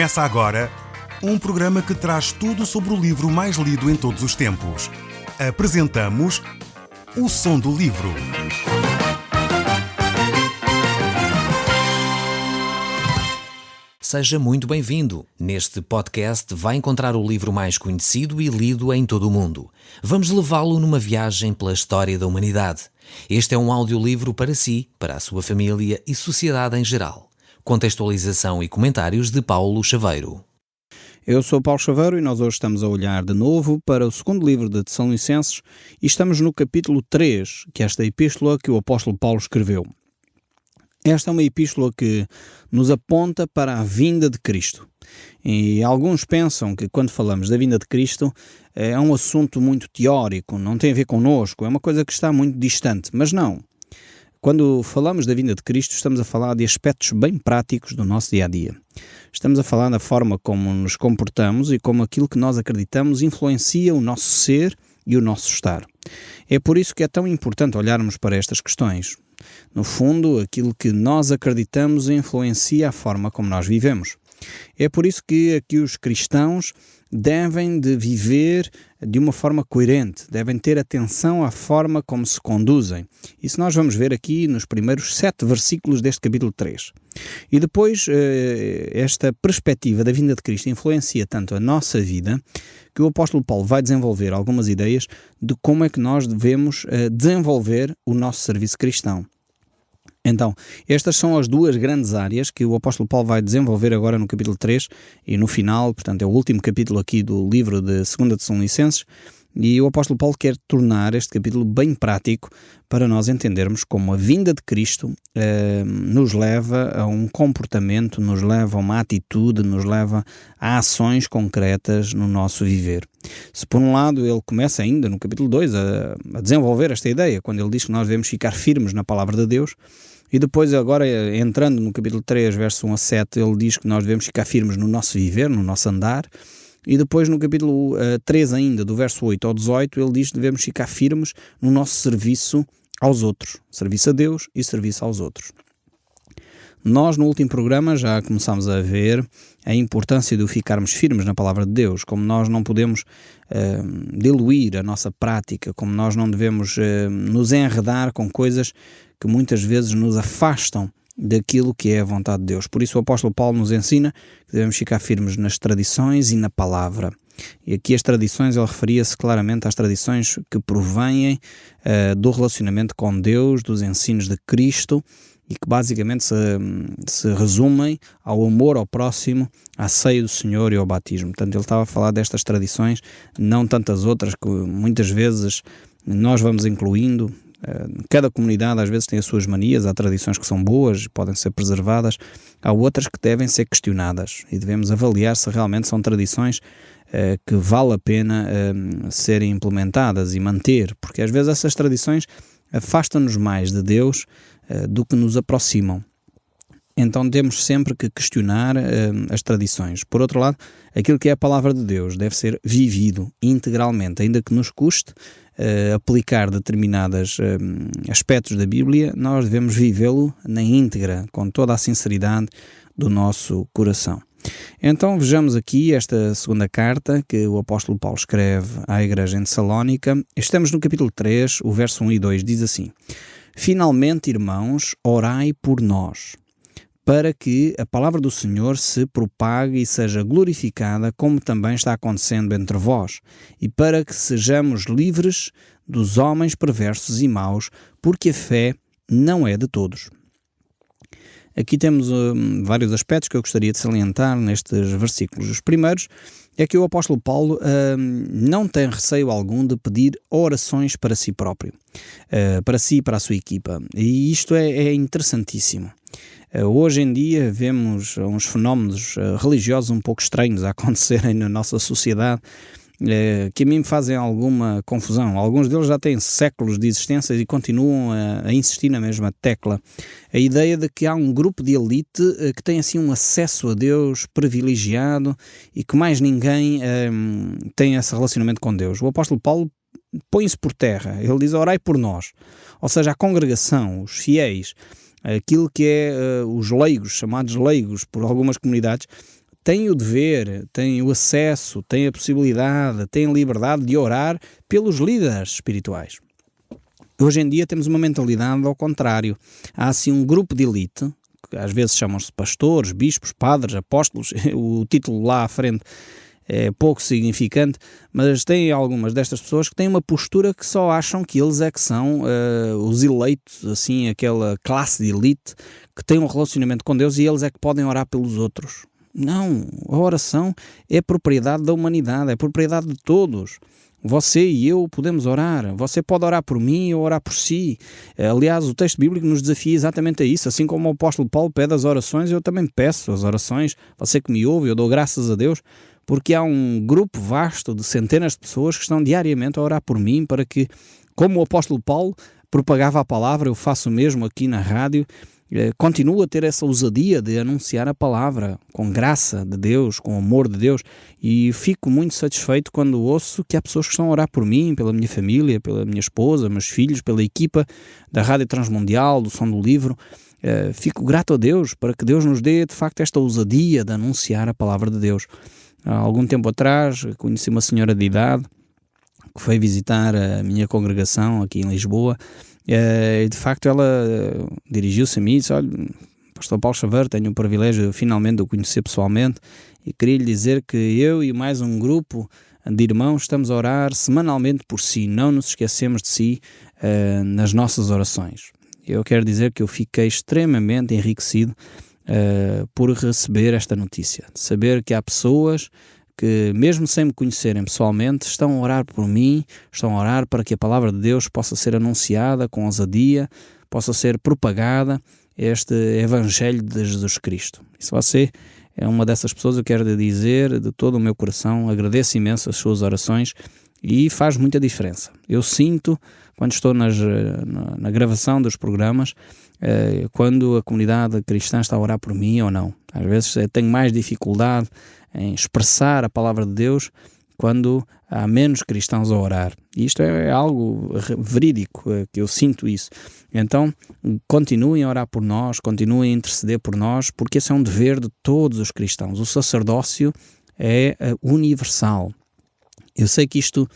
Começa agora um programa que traz tudo sobre o livro mais lido em todos os tempos. Apresentamos O Som do Livro. Seja muito bem-vindo. Neste podcast vai encontrar o livro mais conhecido e lido em todo o mundo. Vamos levá-lo numa viagem pela história da humanidade. Este é um audiolivro para si, para a sua família e sociedade em geral. Contextualização e comentários de Paulo Chaveiro. Eu sou Paulo Chaveiro e nós hoje estamos a olhar de novo para o segundo livro de Tessalonicenses e estamos no capítulo 3, que é esta epístola que o apóstolo Paulo escreveu. Esta é uma epístola que nos aponta para a vinda de Cristo. E alguns pensam que quando falamos da vinda de Cristo é um assunto muito teórico, não tem a ver connosco, é uma coisa que está muito distante, mas não. Quando falamos da vinda de Cristo, estamos a falar de aspectos bem práticos do nosso dia-a-dia. Estamos a falar da forma como nos comportamos e como aquilo que nós acreditamos influencia o nosso ser e o nosso estar. É por isso que é tão importante olharmos para estas questões. No fundo, aquilo que nós acreditamos influencia a forma como nós vivemos. É por isso que aqui os cristãos devem de viver de uma forma coerente, devem ter atenção à forma como se conduzem. Isso nós vamos ver aqui nos primeiros 7 versículos deste capítulo 3. E depois, esta perspectiva da vinda de Cristo influencia tanto a nossa vida, que o apóstolo Paulo vai desenvolver algumas ideias de como é que nós devemos desenvolver o nosso serviço cristão. Então, estas são as duas grandes áreas que o apóstolo Paulo vai desenvolver agora no capítulo 3 e no final, portanto é o último capítulo aqui do livro de 2 Tessalonicenses, e o apóstolo Paulo quer tornar este capítulo bem prático para nós entendermos como a vinda de Cristo nos leva a um comportamento, nos leva a uma atitude, nos leva a ações concretas no nosso viver. Se por um lado ele começa ainda no capítulo 2 a desenvolver esta ideia, quando ele diz que nós devemos ficar firmes na palavra de Deus, e depois agora entrando no capítulo 3, verso 1 a 7, ele diz que nós devemos ficar firmes no nosso viver, no nosso andar. E depois no capítulo 3 ainda, do verso 8 ao 18, ele diz que devemos ficar firmes no nosso serviço aos outros. Serviço a Deus e serviço aos outros. Nós no último programa já começámos a ver a importância de ficarmos firmes na palavra de Deus, como nós não podemos diluir a nossa prática, como nós não devemos nos enredar com coisas que muitas vezes nos afastam daquilo que é a vontade de Deus. Por isso o apóstolo Paulo nos ensina que devemos ficar firmes nas tradições e na palavra. E aqui as tradições, ele referia-se claramente às tradições que provêm do relacionamento com Deus, dos ensinos de Cristo, e que basicamente se resumem ao amor ao próximo, à ceia do Senhor e ao batismo. Portanto, ele estava a falar destas tradições, não tantas outras que muitas vezes nós vamos incluindo. Cada comunidade às vezes tem as suas manias, há tradições que são boas, podem ser preservadas, há outras que devem ser questionadas e devemos avaliar se realmente são tradições que vale a pena serem implementadas e manter, porque às vezes essas tradições afastam-nos mais de Deus do que nos aproximam. Então temos sempre que questionar as tradições. Por outro lado, aquilo que é a palavra de Deus deve ser vivido integralmente, ainda que nos custe aplicar determinados aspectos da Bíblia, nós devemos vivê-lo na íntegra, com toda a sinceridade do nosso coração. Então vejamos aqui esta segunda carta que o apóstolo Paulo escreve à igreja em Tessalónica. Estamos no capítulo 3, o verso 1 e 2 diz assim: Finalmente, irmãos, orai por nós, para que a palavra do Senhor se propague e seja glorificada, como também está acontecendo entre vós, e para que sejamos livres dos homens perversos e maus, porque a fé não é de todos. Aqui temos vários aspectos que eu gostaria de salientar nestes versículos. Os primeiros é que o apóstolo Paulo não tem receio algum de pedir orações para si próprio, para si e para a sua equipa. E isto é interessantíssimo. Hoje em dia vemos uns fenómenos religiosos um pouco estranhos a acontecerem na nossa sociedade, que a mim me fazem alguma confusão. Alguns deles já têm séculos de existência e continuam a insistir na mesma tecla. A ideia de que há um grupo de elite que tem assim um acesso a Deus privilegiado e que mais ninguém tem esse relacionamento com Deus. O apóstolo Paulo põe-se por terra. Ele diz: orai por nós. Ou seja, a congregação, os fiéis, aquilo que é os leigos, chamados leigos por algumas comunidades, têm o dever, têm o acesso, têm a possibilidade, têm a liberdade de orar pelos líderes espirituais. Hoje em dia temos uma mentalidade ao contrário. Há assim um grupo de elite, que às vezes chamam-se pastores, bispos, padres, apóstolos, o título lá à frente é pouco significante, mas tem algumas destas pessoas que têm uma postura que só acham que eles é que são os eleitos, assim, aquela classe de elite que tem um relacionamento com Deus e eles é que podem orar pelos outros. Não, a oração é propriedade da humanidade, é propriedade de todos. Você e eu podemos orar. Você pode orar por mim ou orar por si. Aliás, o texto bíblico nos desafia exatamente a isso. Assim como o apóstolo Paulo pede as orações, eu também peço as orações. Você que me ouve, eu dou graças a Deus, porque há um grupo vasto de centenas de pessoas que estão diariamente a orar por mim para que, como o apóstolo Paulo propagava a palavra, eu faço o mesmo aqui na rádio, continuo a ter essa ousadia de anunciar a palavra com graça de Deus, com amor de Deus, e fico muito satisfeito quando ouço que há pessoas que estão a orar por mim, pela minha família, pela minha esposa, meus filhos, pela equipa da Rádio Transmundial, do Som do Livro. Fico grato a Deus para que Deus nos dê de facto esta ousadia de anunciar a palavra de Deus. Há algum tempo atrás conheci uma senhora de idade que foi visitar a minha congregação aqui em Lisboa. E de facto ela dirigiu-se a mim e disse: olha, pastor Paulo Chaveiro, tenho o privilégio finalmente de o conhecer pessoalmente e queria lhe dizer que eu e mais um grupo de irmãos estamos a orar semanalmente por si, não nos esquecemos de si nas nossas orações. Eu quero dizer que eu fiquei extremamente enriquecido por receber esta notícia, de saber que há pessoas que, mesmo sem me conhecerem pessoalmente, estão a orar por mim, estão a orar para que a palavra de Deus possa ser anunciada com ousadia, possa ser propagada, este Evangelho de Jesus Cristo. E se você é uma dessas pessoas, eu quero lhe dizer de todo o meu coração, agradeço imenso as suas orações e faz muita diferença. Eu sinto, quando estou na gravação dos programas, quando a comunidade cristã está a orar por mim ou não. Às vezes tenho mais dificuldade em expressar a palavra de Deus quando há menos cristãos a orar. E isto é algo verídico, que eu sinto isso. Então, continuem a orar por nós, continuem a interceder por nós, porque esse é um dever de todos os cristãos. O sacerdócio é universal. Eu sei que isto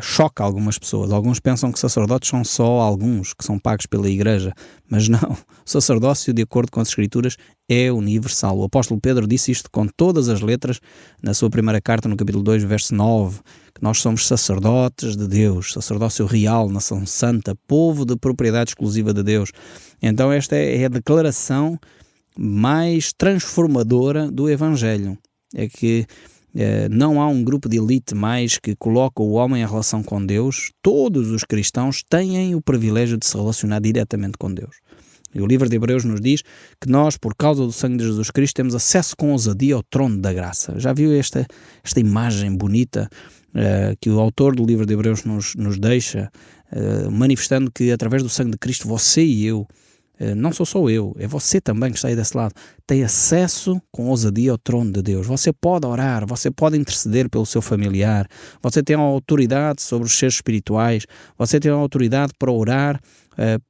choca algumas pessoas. Alguns pensam que sacerdotes são só alguns que são pagos pela igreja, mas não. O sacerdócio, de acordo com as Escrituras, é universal. O apóstolo Pedro disse isto com todas as letras na sua primeira carta, no capítulo 2, verso 9, que nós somos sacerdotes de Deus, sacerdócio real, nação santa, povo de propriedade exclusiva de Deus. Então esta é a declaração mais transformadora do Evangelho. É que não há um grupo de elite mais que coloca o homem em relação com Deus. Todos os cristãos têm o privilégio de se relacionar diretamente com Deus. E o livro de Hebreus nos diz que nós, por causa do sangue de Jesus Cristo, temos acesso com ousadia ao trono da graça. Já viu esta imagem bonita que o autor do livro de Hebreus nos deixa, manifestando que através do sangue de Cristo, você e eu, não sou só eu, é você também que está aí desse lado, tem acesso com ousadia ao trono de Deus. Você pode orar, você pode interceder pelo seu familiar, você tem a autoridade sobre os seres espirituais, você tem a autoridade para orar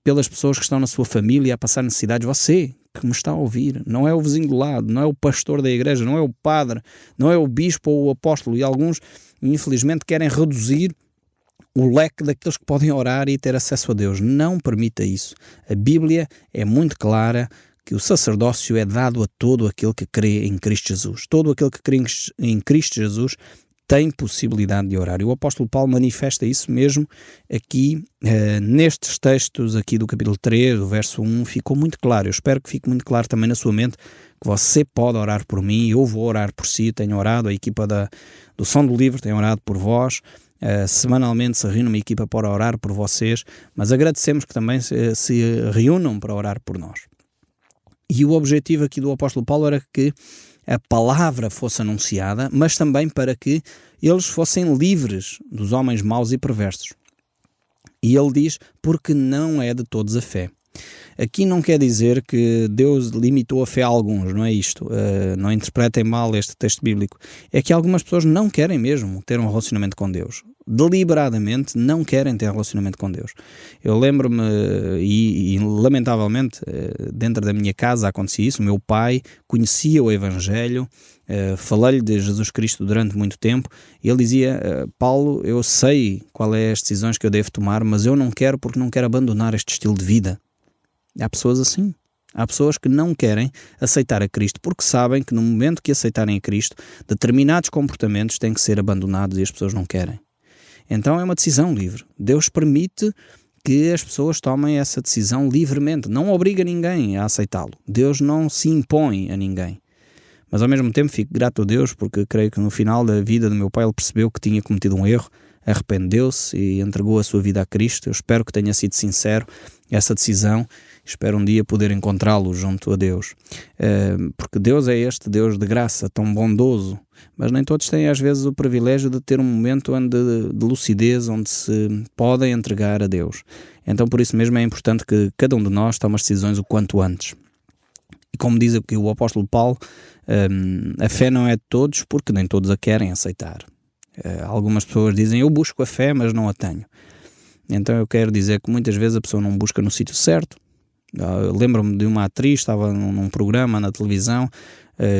pelas pessoas que estão na sua família a passar necessidades. Você que me está a ouvir, não é o vizinho do lado, não é o pastor da igreja, não é o padre, não é o bispo ou o apóstolo, e alguns infelizmente querem reduzir o leque daqueles que podem orar e ter acesso a Deus. Não permita isso. A Bíblia é muito clara que o sacerdócio é dado a todo aquele que crê em Cristo Jesus. Todo aquele que crê em Cristo Jesus tem possibilidade de orar. E o apóstolo Paulo manifesta isso mesmo aqui, nestes textos aqui do capítulo 3, do verso 1, ficou muito claro. Eu espero que fique muito claro também na sua mente que você pode orar por mim, eu vou orar por si, tenho orado, a equipa do Som do Livro tem orado por vós. Semanalmente se reúne uma equipa para orar por vocês, mas agradecemos que também se reúnam para orar por nós. E o objetivo aqui do apóstolo Paulo era que a palavra fosse anunciada, mas também para que eles fossem livres dos homens maus e perversos. E ele diz, porque não é de todos a fé. Aqui não quer dizer que Deus limitou a fé a alguns, não é isto. Não interpretem mal este texto bíblico. É que algumas pessoas não querem mesmo ter um relacionamento com Deus. deliberadamente não querem ter relacionamento com Deus. Eu lembro-me, e lamentavelmente dentro da minha casa acontecia isso. O meu pai conhecia o Evangelho, falei-lhe de Jesus Cristo durante muito tempo, e ele dizia: Paulo, eu sei qual é as decisões que eu devo tomar, mas eu não quero, porque não quero abandonar este estilo de vida. Há pessoas assim. Há pessoas que não querem aceitar a Cristo porque sabem que no momento que aceitarem a Cristo, determinados comportamentos têm que ser abandonados e as pessoas não querem. Então é uma decisão livre. Deus permite que as pessoas tomem essa decisão livremente. Não obriga ninguém a aceitá-lo. Deus não se impõe a ninguém. Mas ao mesmo tempo fico grato a Deus, porque creio que no final da vida do meu pai ele percebeu que tinha cometido um erro, arrependeu-se e entregou a sua vida a Cristo. Eu espero que tenha sido sincero essa decisão. Espero um dia poder encontrá-lo junto a Deus. Porque Deus é este Deus de graça, tão bondoso, mas nem todos têm às vezes o privilégio de ter um momento de lucidez, onde se podem entregar a Deus. Então por isso mesmo é importante que cada um de nós tome as decisões o quanto antes. E como diz aqui o apóstolo Paulo, a fé não é de todos, porque nem todos a querem aceitar. Algumas pessoas dizem: eu busco a fé, mas não a tenho. Então eu quero dizer que muitas vezes a pessoa não busca no sítio certo. Lembro-me de uma atriz, estava num programa na televisão,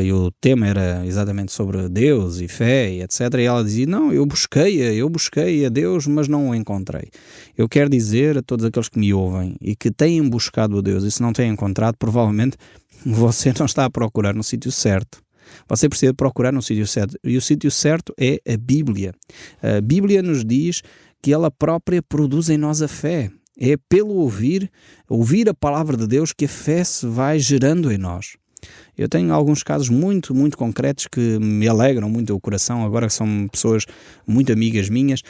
e o tema era exatamente sobre Deus e fé e etc. E ela dizia: não, eu busquei a Deus, mas não o encontrei. Eu quero dizer a todos aqueles que me ouvem e que têm buscado a Deus e se não têm encontrado, provavelmente você não está a procurar no sítio certo. Você precisa procurar no sítio certo, e o sítio certo é a Bíblia. A Bíblia nos diz que ela própria produz em nós a fé. É pelo ouvir a palavra de Deus, que a fé se vai gerando em nós. Eu tenho alguns casos muito, muito concretos que me alegram muito o coração, agora que são pessoas muito amigas minhas,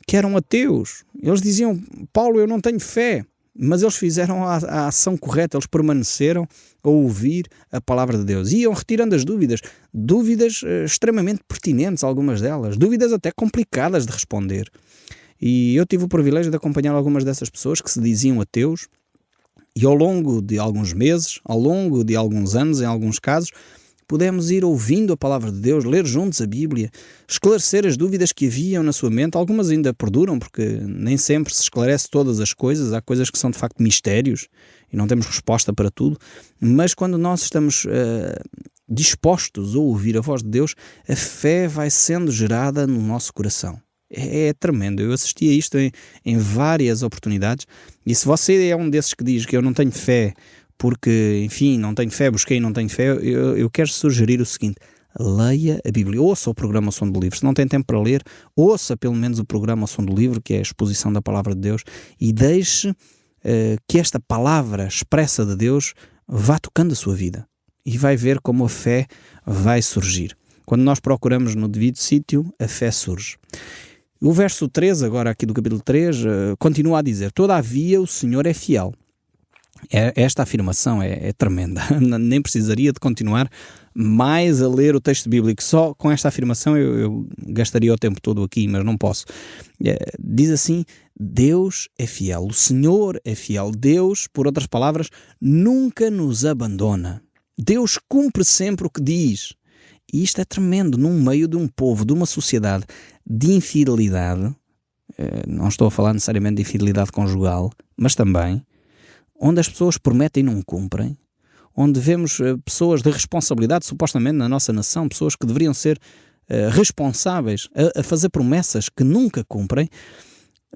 que eram ateus. Eles diziam: Paulo, eu não tenho fé. Mas eles fizeram a ação correta, eles permaneceram a ouvir a palavra de Deus. Iam retirando as dúvidas extremamente pertinentes, algumas delas, dúvidas até complicadas de responder. E eu tive o privilégio de acompanhar algumas dessas pessoas que se diziam ateus, e ao longo de alguns meses, ao longo de alguns anos, em alguns casos, pudemos ir ouvindo a palavra de Deus, ler juntos a Bíblia, esclarecer as dúvidas que haviam na sua mente. Algumas ainda perduram, porque nem sempre se esclarece todas as coisas. Há coisas que são de facto mistérios e não temos resposta para tudo. Mas quando nós estamos dispostos a ouvir a voz de Deus, a fé vai sendo gerada no nosso coração. É tremendo. Eu assisti a isto em várias oportunidades, e se você é um desses que diz que eu não tenho fé porque, enfim, não tenho fé, busquei e não tenho fé, eu quero sugerir o seguinte: leia a Bíblia, ouça o programa Som do Livro. Se não tem tempo para ler, ouça pelo menos o programa Som do Livro, que é a exposição da palavra de Deus, e deixe que esta palavra expressa de Deus vá tocando a sua vida, e vai ver como a fé vai surgir. Quando nós procuramos no devido sítio, a fé surge. O verso 3, agora aqui do capítulo 3, continua a dizer: todavia o Senhor é fiel. Esta afirmação é tremenda. Nem precisaria de continuar mais a ler o texto bíblico. Só com esta afirmação eu gastaria o tempo todo aqui, mas não posso. Diz assim: Deus é fiel, o Senhor é fiel. Deus, por outras palavras, nunca nos abandona. Deus cumpre sempre o que diz. E isto é tremendo, num meio de um povo, de uma sociedade de infidelidade. Não estou a falar necessariamente de infidelidade conjugal, mas também onde as pessoas prometem e não cumprem, onde vemos pessoas de responsabilidade, supostamente na nossa nação, pessoas que deveriam ser responsáveis a fazer promessas que nunca cumprem.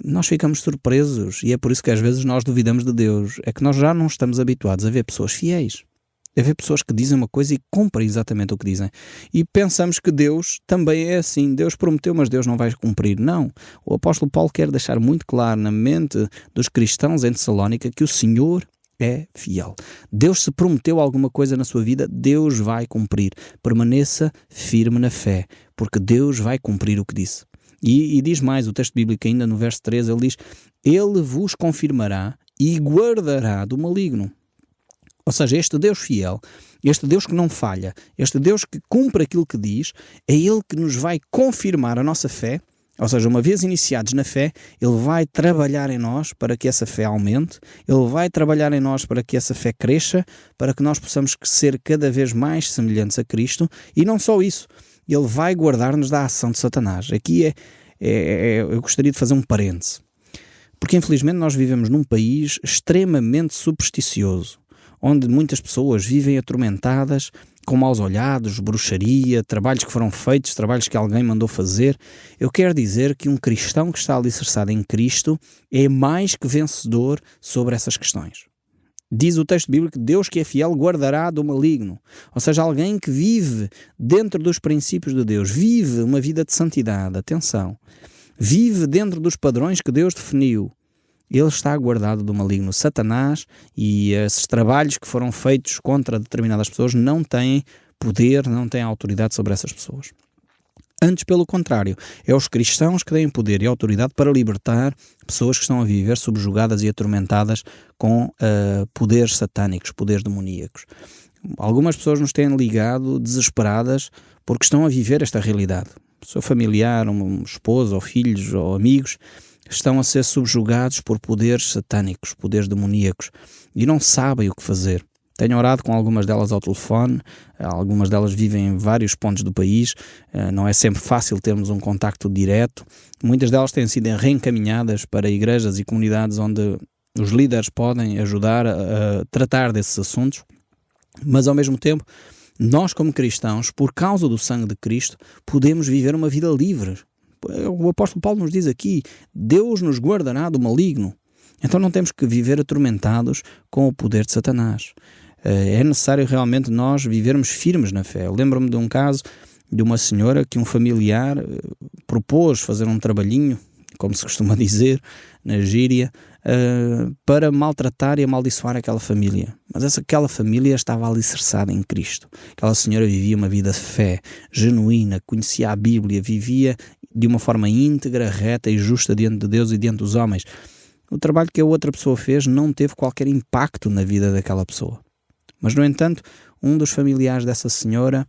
Nós ficamos surpresos, e é por isso que às vezes nós duvidamos de Deus. É que nós já não estamos habituados a ver pessoas fiéis, a ver pessoas que dizem uma coisa e cumprem exatamente o que dizem. E pensamos que Deus também é assim. Deus prometeu, mas Deus não vai cumprir. Não. O apóstolo Paulo quer deixar muito claro na mente dos cristãos em Tessalónica que o Senhor é fiel. Deus, se prometeu alguma coisa na sua vida, Deus vai cumprir. Permaneça firme na fé, porque Deus vai cumprir o que disse. E diz mais o texto bíblico ainda no verso 13, ele diz: Ele vos confirmará e guardará do maligno. Ou seja, este Deus fiel, este Deus que não falha, este Deus que cumpre aquilo que diz, é Ele que nos vai confirmar a nossa fé. Ou seja, uma vez iniciados na fé, Ele vai trabalhar em nós para que essa fé aumente, Ele vai trabalhar em nós para que essa fé cresça, para que nós possamos ser cada vez mais semelhantes a Cristo. E não só isso, Ele vai guardar-nos da ação de Satanás. Aqui eu gostaria de fazer um parêntese. Porque infelizmente nós vivemos num país extremamente supersticioso, onde muitas pessoas vivem atormentadas com maus olhados, bruxaria, trabalhos que foram feitos, trabalhos que alguém mandou fazer. Eu quero dizer que um cristão que está alicerçado em Cristo é mais que vencedor sobre essas questões. Diz o texto bíblico que Deus que é fiel guardará do maligno. Ou seja, alguém que vive dentro dos princípios de Deus, vive uma vida de santidade, atenção, vive dentro dos padrões que Deus definiu, ele está guardado do maligno. Satanás e esses trabalhos que foram feitos contra determinadas pessoas não têm poder, não têm autoridade sobre essas pessoas. Antes, pelo contrário, é os cristãos que têm poder e autoridade para libertar pessoas que estão a viver subjugadas e atormentadas com poderes satânicos, poderes demoníacos. Algumas pessoas nos têm ligado desesperadas porque estão a viver esta realidade. Seu familiar, um esposo, ou filhos, ou amigos, estão a ser subjugados por poderes satânicos, poderes demoníacos, e não sabem o que fazer. Tenho orado com algumas delas ao telefone, algumas delas vivem em vários pontos do país, não é sempre fácil termos um contacto direto. Muitas delas têm sido reencaminhadas para igrejas e comunidades onde os líderes podem ajudar a tratar desses assuntos, mas ao mesmo tempo, nós como cristãos, por causa do sangue de Cristo, podemos viver uma vida livre. O apóstolo Paulo nos diz aqui, Deus nos guardará do maligno. Então não temos que viver atormentados com o poder de Satanás. É necessário realmente nós vivermos firmes na fé. Eu lembro-me de um caso de uma senhora que um familiar propôs fazer um trabalhinho, como se costuma dizer na gíria, para maltratar e amaldiçoar aquela família. Mas aquela família estava alicerçada em Cristo. Aquela senhora vivia uma vida de fé, genuína, conhecia a Bíblia, vivia de uma forma íntegra, reta e justa diante de Deus e diante dos homens. O trabalho que a outra pessoa fez não teve qualquer impacto na vida daquela pessoa. Mas, no entanto, um dos familiares dessa senhora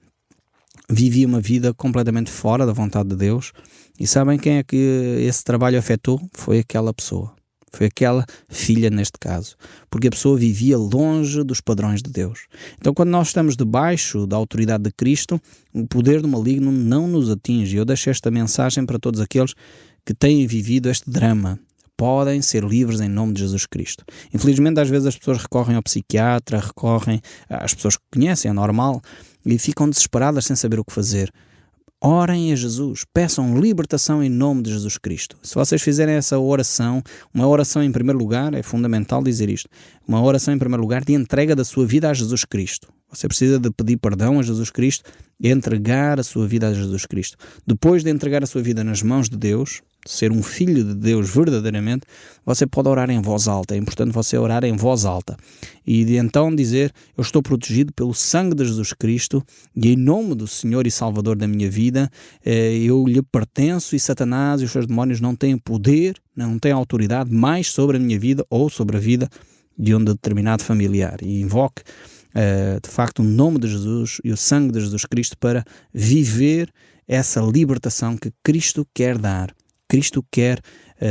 vivia uma vida completamente fora da vontade de Deus. E sabem quem é que esse trabalho afetou? Foi aquela pessoa. Foi aquela filha neste caso. Porque a pessoa vivia longe dos padrões de Deus. Então, quando nós estamos debaixo da autoridade de Cristo, o poder do maligno não nos atinge. Eu deixo esta mensagem para todos aqueles que têm vivido este drama. Podem ser livres em nome de Jesus Cristo. Infelizmente, às vezes as pessoas recorrem ao psiquiatra, recorrem às pessoas que conhecem, é normal, e ficam desesperadas sem saber o que fazer. Orem a Jesus, peçam libertação em nome de Jesus Cristo. Se vocês fizerem essa oração, uma oração em primeiro lugar, é fundamental dizer isto, uma oração em primeiro lugar de entrega da sua vida a Jesus Cristo. Você precisa de pedir perdão a Jesus Cristo e entregar a sua vida a Jesus Cristo. Depois de entregar a sua vida nas mãos de Deus, ser um filho de Deus verdadeiramente, você pode orar em voz alta. É importante você orar em voz alta. E de então dizer, eu estou protegido pelo sangue de Jesus Cristo e em nome do Senhor e Salvador da minha vida, eu lhe pertenço e Satanás e os seus demónios não têm poder, não têm autoridade mais sobre a minha vida ou sobre a vida de um determinado familiar. E invoque de facto o nome de Jesus e o sangue de Jesus Cristo para viver essa libertação que Cristo quer dar, Cristo quer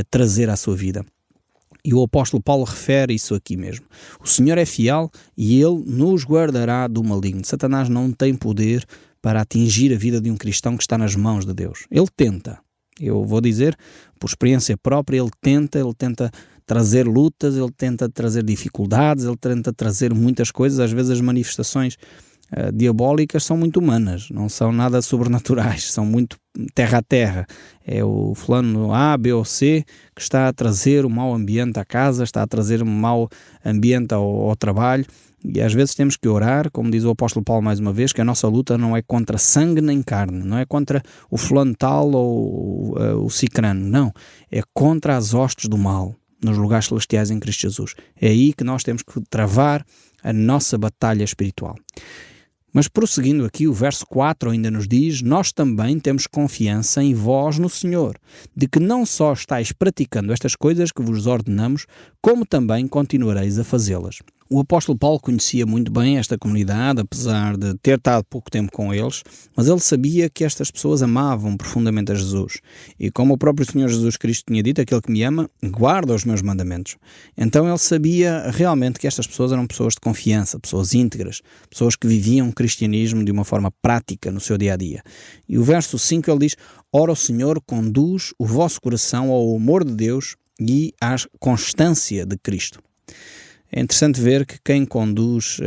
trazer à sua vida. E o apóstolo Paulo refere isso aqui mesmo. O Senhor é fiel e Ele nos guardará do maligno. Satanás não tem poder para atingir a vida de um cristão que está nas mãos de Deus. Ele tenta. Eu vou dizer, por experiência própria, ele tenta trazer lutas, ele tenta trazer dificuldades, ele tenta trazer muitas coisas. Às vezes as manifestações diabólicas são muito humanas, não são nada sobrenaturais, são muito terra a terra. É o fulano A, B ou C que está a trazer um mau ambiente à casa, está a trazer um mau ambiente ao trabalho, e às vezes temos que orar, como diz o apóstolo Paulo mais uma vez, que a nossa luta não é contra sangue nem carne, não é contra o fulano tal ou o cicrano, não, é contra as hostes do mal nos lugares celestiais em Cristo Jesus. É aí que nós temos que travar a nossa batalha espiritual. Mas prosseguindo aqui, o verso 4 ainda nos diz, nós também temos confiança em vós no Senhor, de que não só estáis praticando estas coisas que vos ordenamos, como também continuareis a fazê-las. O apóstolo Paulo conhecia muito bem esta comunidade, apesar de ter estado pouco tempo com eles, mas ele sabia que estas pessoas amavam profundamente a Jesus. E como o próprio Senhor Jesus Cristo tinha dito, aquele que me ama, guarda os meus mandamentos. Então ele sabia realmente que estas pessoas eram pessoas de confiança, pessoas íntegras, pessoas que viviam o cristianismo de uma forma prática no seu dia-a-dia. E o verso 5 ele diz: ora, o Senhor conduz o vosso coração ao amor de Deus e à constância de Cristo. É interessante ver que quem conduz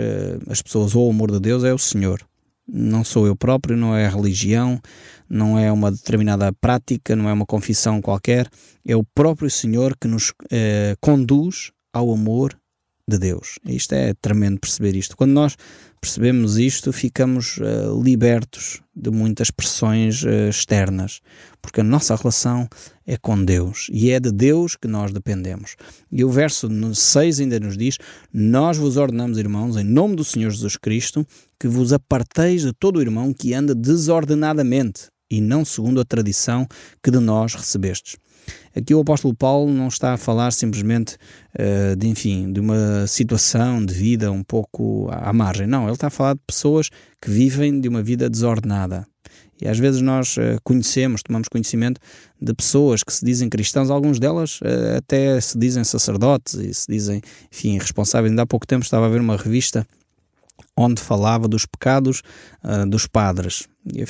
as pessoas ao amor de Deus é o Senhor. Não sou eu próprio, não é a religião, não é uma determinada prática, não é uma confissão qualquer. É o próprio Senhor que nos conduz ao amor de Deus. Isto é tremendo perceber isto. Quando nós percebemos isto, ficamos libertos de muitas pressões externas, porque a nossa relação é com Deus e é de Deus que nós dependemos. E o verso 6 ainda nos diz: nós vos ordenamos, irmãos, em nome do Senhor Jesus Cristo, que vos aparteis de todo o irmão que anda desordenadamente e não segundo a tradição que de nós recebestes. Aqui o apóstolo Paulo não está a falar simplesmente de uma situação de vida um pouco à margem. Não, ele está a falar de pessoas que vivem de uma vida desordenada. E às vezes nós tomamos conhecimento de pessoas que se dizem cristãos, alguns delas até se dizem sacerdotes e se dizem, responsáveis. Ainda há pouco tempo estava a ver uma revista onde falava dos pecados dos padres. E eu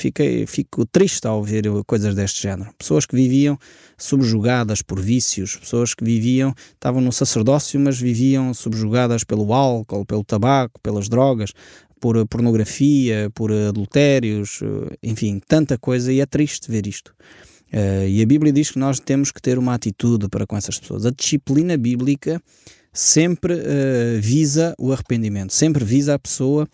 fico triste ao ver coisas deste género. Pessoas que viviam subjugadas por vícios, pessoas que estavam no sacerdócio, mas viviam subjugadas pelo álcool, pelo tabaco, pelas drogas, por pornografia, por adultérios, tanta coisa, e é triste ver isto. E a Bíblia diz que nós temos que ter uma atitude para com essas pessoas. A disciplina bíblica sempre visa o arrependimento, sempre visa a pessoa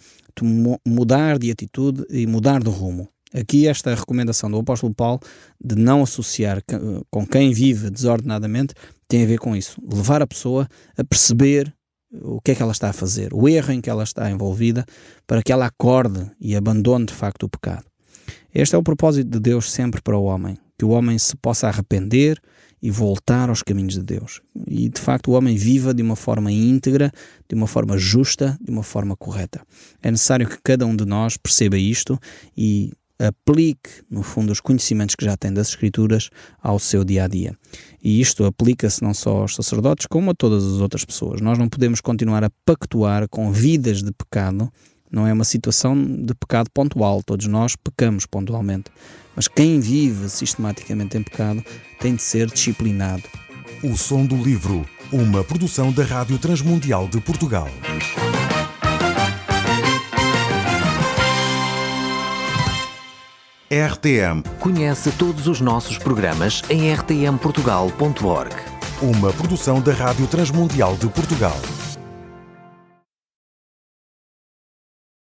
mudar de atitude e mudar de rumo. Aqui esta recomendação do apóstolo Paulo de não associar com quem vive desordenadamente tem a ver com isso. Levar a pessoa a perceber o que é que ela está a fazer, o erro em que ela está envolvida, para que ela acorde e abandone de facto o pecado. Este é o propósito de Deus sempre para o homem, que o homem se possa arrepender e voltar aos caminhos de Deus. E de facto o homem viva de uma forma íntegra, de uma forma justa, de uma forma correta. É necessário que cada um de nós perceba isto e aplique, no fundo, os conhecimentos que já tem das Escrituras ao seu dia-a-dia. E isto aplica-se não só aos sacerdotes, como a todas as outras pessoas. Nós não podemos continuar a pactuar com vidas de pecado. Não é uma situação de pecado pontual. Todos nós pecamos pontualmente. Mas quem vive sistematicamente em pecado tem de ser disciplinado. O Som do Livro, uma produção da Rádio Transmundial de Portugal. RTM. Conhece todos os nossos programas em rtmportugal.org. Uma produção da Rádio Transmundial de Portugal.